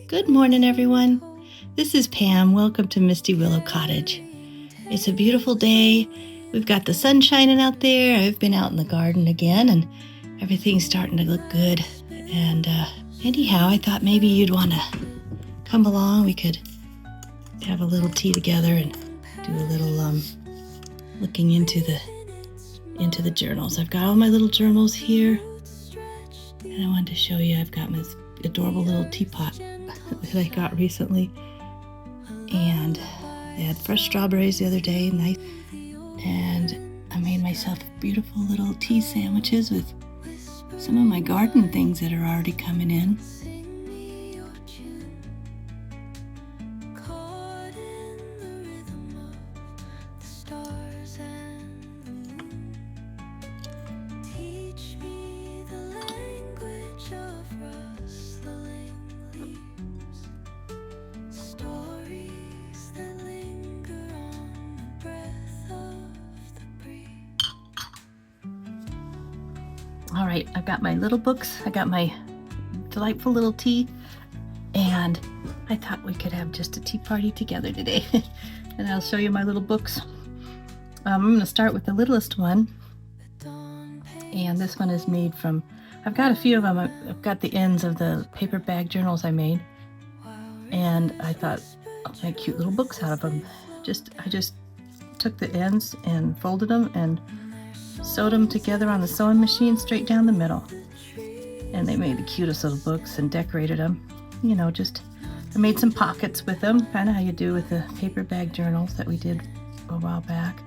Good morning, everyone. This is Pam. Welcome to Misty Willow Cottage. It's a beautiful day. We've got the sun shining out there. I've been out in the garden again, and everything's starting to look good. And anyhow, I thought maybe you'd want to come along. We could have a little tea together and do a little looking into the journals. I've got all my little journals here, and I wanted to show you. I've got this adorable little teapot that I got recently, and I had fresh strawberries the other day, nice, and I made myself beautiful little tea sandwiches with some of my garden things that are already coming in. All right, I've got my little books, I got my delightful little tea, and I thought we could have just a tea party together today. And I'll show you my little books. I'm going to start with the littlest one, and this one is made from, I've got a few of them. I've got the ends of the paper bag journals I made, and I thought I'll make cute little books out of them. I just took the ends and folded them and sewed them together on the sewing machine straight down the middle, and they made the cutest little books and decorated them. You know, I made some pockets with them, kind of how you do with the paper bag journals that we did a while back.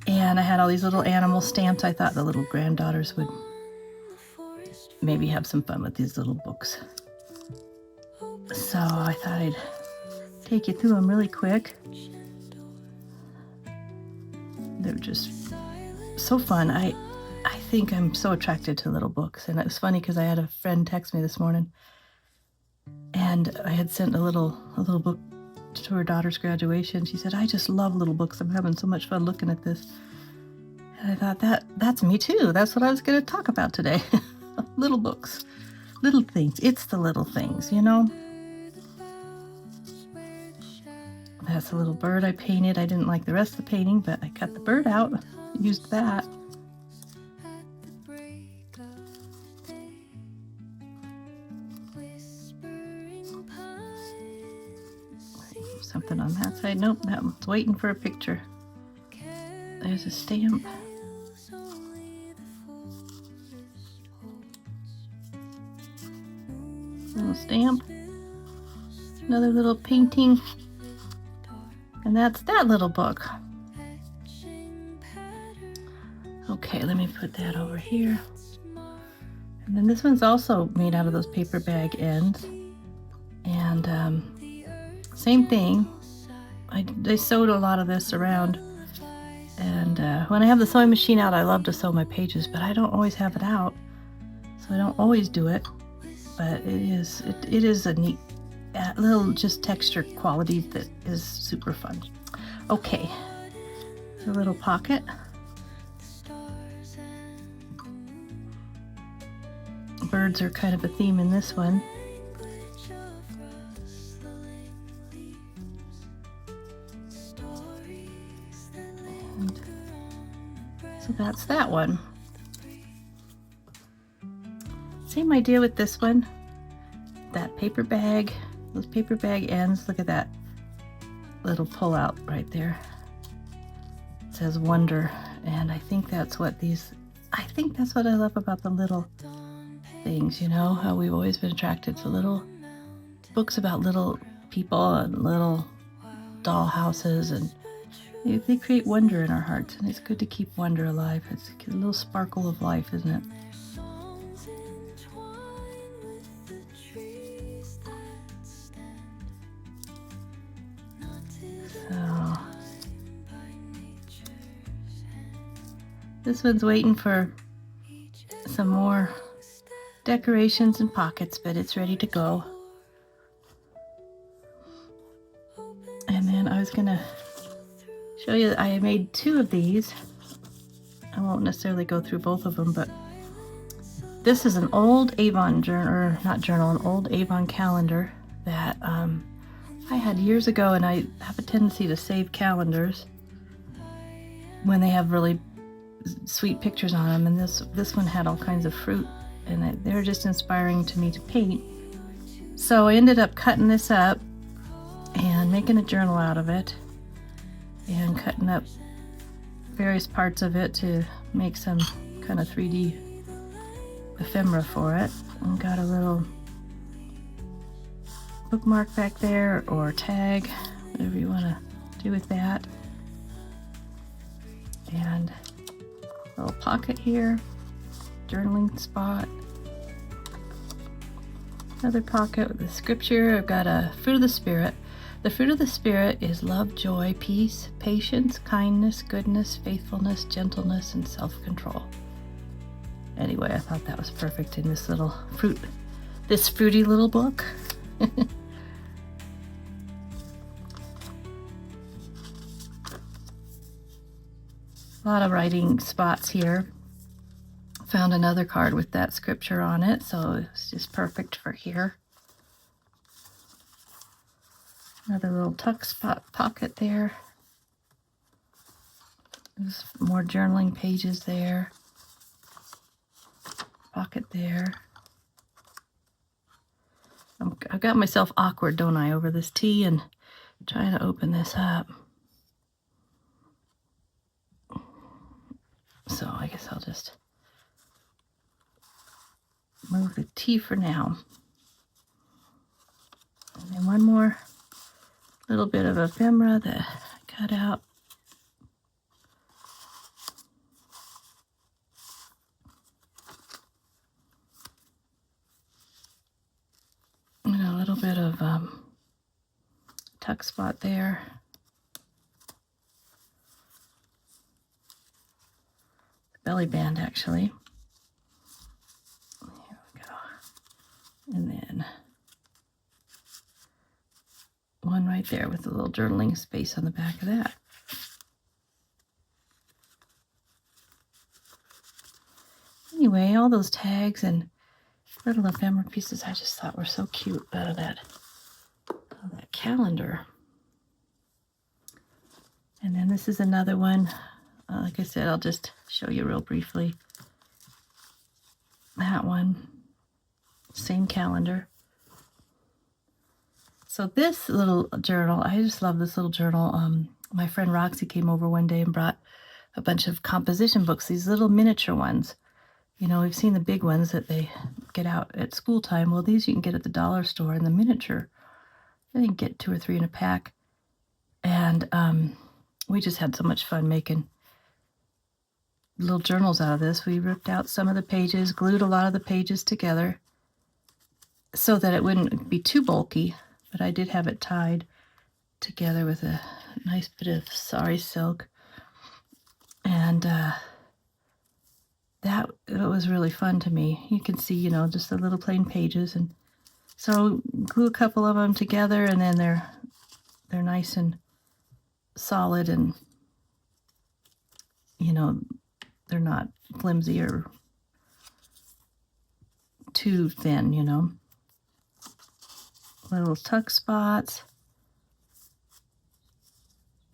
And I had all these little animal stamps. I thought the little granddaughters would maybe have some fun with these little books, so I thought I'd take you through them really quick. They're just so fun. I think I'm so attracted to little books, and it was funny because I had a friend text me this morning, and I had sent a little book to her daughter's graduation. She said, "I just love little books. I'm having so much fun looking at this." And I thought that's me too. That's what I was going to talk about today. Little books, little things. It's the little things, you know. That's a little bird I painted. I didn't like the rest of the painting, but I cut the bird out. Used that. Something on that side. Nope, that one's waiting for a picture. There's a stamp. Little stamp. Another little painting. And that's that little book. Okay, let me put that over here. And then this one's also made out of those paper bag ends. And same thing. I sewed a lot of this around. And when I have the sewing machine out, I love to sew my pages, but I don't always have it out, so I don't always do it. But it is a neat little just texture quality that is super fun. Okay, a little pocket. Birds are kind of a theme in this one. And so that's that one. Same idea with this one. That paper bag, those paper bag ends. Look at that little pull out right there. It says wonder, and I think that's what I love about the little things, you know, how we've always been attracted to little books about little people and little doll houses, and they create wonder in our hearts, and it's good to keep wonder alive. It's a little sparkle of life, isn't it? So this one's waiting for some more decorations and pockets, but it's ready to go. And then I was gonna show you that I made 2 of these. I won't necessarily go through both of them, but this is an old Avon journal, or not journal, an old Avon calendar that I had years ago, and I have a tendency to save calendars when they have really sweet pictures on them, and this one had all kinds of fruit, and they're just inspiring to me to paint. So I ended up cutting this up and making a journal out of it, and cutting up various parts of it to make some kind of 3D ephemera for it. And got a little bookmark back there, or tag, whatever you want to do with that. And a little pocket here, journaling spot. Another pocket with the scripture. I've got a fruit of the Spirit. The fruit of the Spirit is love, joy, peace, patience, kindness, goodness, faithfulness, gentleness, and self-control. Anyway, I thought that was perfect in this little fruity little book. A lot of writing spots here. Found another card with that scripture on it, so it's just perfect for here. Another little tuck spot pocket there. There's more journaling pages there. Pocket there. I've got myself awkward, don't I, over this tea and trying to open this up. So I guess I'll just move the tea for now. And then one more little bit of ephemera that I cut out. And a little bit of tuck spot there. Belly band, actually. Here we go. And then one right there with a little journaling space on the back of that. Anyway, all those tags and little ephemera pieces I just thought were so cute out of that calendar. And then this is another one. Like I said, I'll just show you real briefly. That one, same calendar. So this little journal, I just love this little journal. My friend Roxy came over one day and brought a bunch of composition books, these little miniature ones. You know, we've seen the big ones that they get out at school time. Well, these you can get at the dollar store, and the miniature, I think get 2 or 3 in a pack. And we just had so much fun making little journals out of this. We ripped out some of the pages, glued a lot of the pages together so that it wouldn't be too bulky, but I did have it tied together with a nice bit of sari silk. And that it was really fun to me. You can see, you know, just the little plain pages, and so glue a couple of them together, and then they're nice and solid, and you know, they're not flimsy or too thin, you know. Little tuck spots.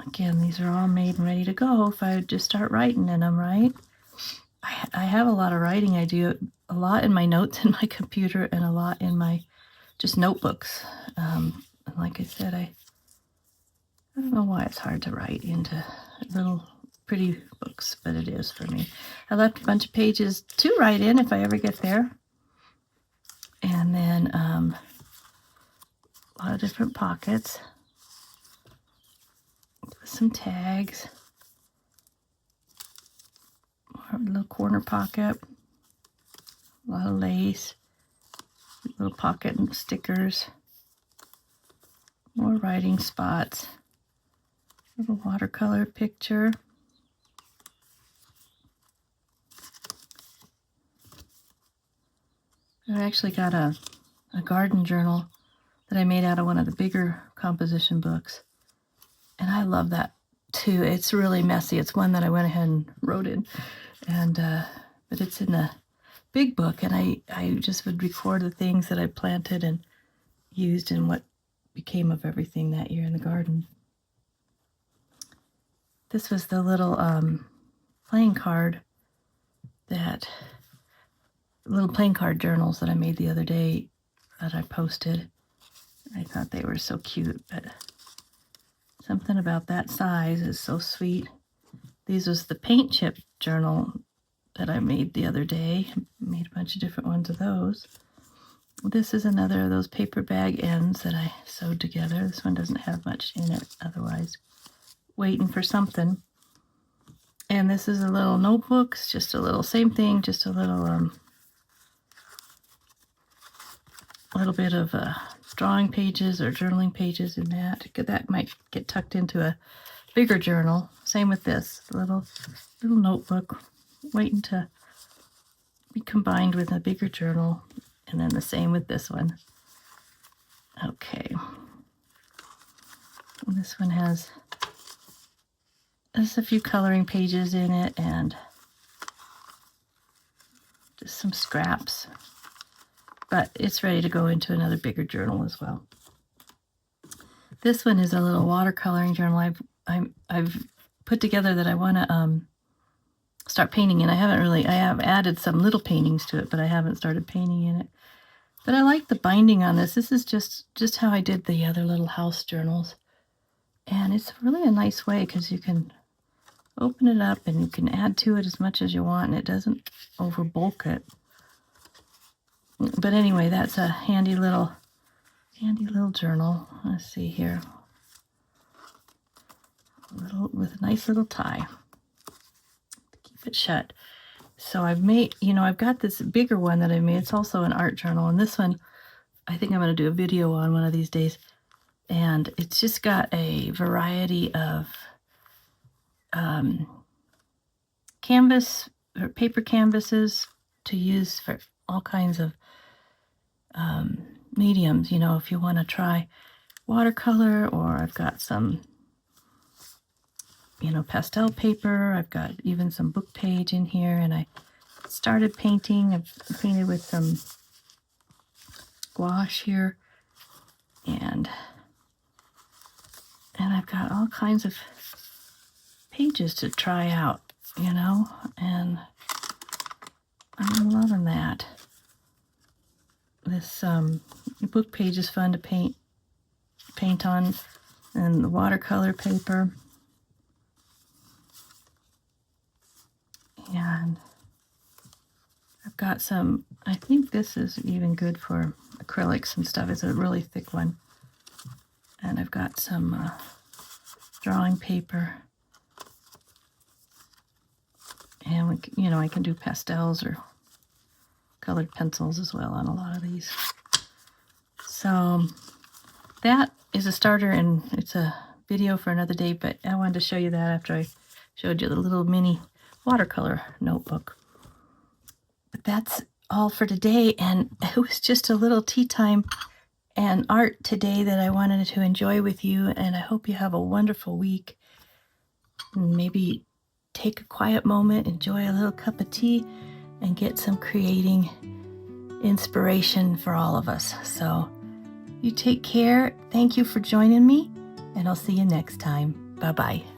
Again, these are all made and ready to go if I would just start writing in them, right? I have a lot of writing. I do a lot in my notes in my computer, and a lot in my just notebooks. And like I said, I don't know why it's hard to write into little pretty books, but it is for me. I left a bunch of pages to write in if I ever get there. And then a lot of different pockets with some tags. A little corner pocket, a lot of lace, little pocket and stickers, more writing spots, little watercolor picture. I actually got a garden journal that I made out of one of the bigger composition books, and I love that too. It's really messy. It's one that I went ahead and wrote in, and but it's in a big book, and I just would record the things that I planted and used and what became of everything that year in the garden. This was the little playing card journals that I made the other day that I posted. I thought they were so cute, but something about that size is so sweet. These was the paint chip journal that I made the other day. Made a bunch of different ones of those. This is another of those paper bag ends that I sewed together. This one doesn't have much in it otherwise. Waiting for something. And this is a little notebooks, just a little, same thing, just a little bit of drawing pages or journaling pages in that. That might get tucked into a bigger journal. Same with this little notebook, waiting to be combined with a bigger journal. And then the same with this one. Okay. And this one has just a few coloring pages in it and just some scraps. But it's ready to go into another bigger journal as well. This one is a little watercoloring journal I've put together that I want to start painting in. I have added some little paintings to it, but I haven't started painting in it. But I like the binding on this. This is just how I did the other little house journals. And it's really a nice way because you can open it up and you can add to it as much as you want, and it doesn't over bulk it. But anyway, that's a handy little journal. Let's see here. With a nice little tie to keep it shut. So I've made, I've got this bigger one that I made. It's also an art journal, and this one I think I'm going to do a video on one of these days. And it's just got a variety of canvas or paper canvases to use for all kinds of mediums. If you want to try watercolor, or I've got some pastel paper. I've got even some book page in here, and I started painting. I've painted with some gouache here, and I've got all kinds of pages to try out, and I'm loving that. This book page is fun to paint on, and the watercolor paper. And I've got some, I think this is even good for acrylics and stuff. It's a really thick one. And I've got some drawing paper. And, I can do pastels or colored pencils as well on a lot of these. So that is a starter, and it's a video for another day, but I wanted to show you that after I showed you the little mini watercolor notebook. But that's all for today, and it was just a little tea time and art today that I wanted to enjoy with you, and I hope you have a wonderful week. And maybe take a quiet moment, enjoy a little cup of tea, and get some creating inspiration for all of us. So you take care. Thank you for joining me, and I'll see you next time. Bye-bye.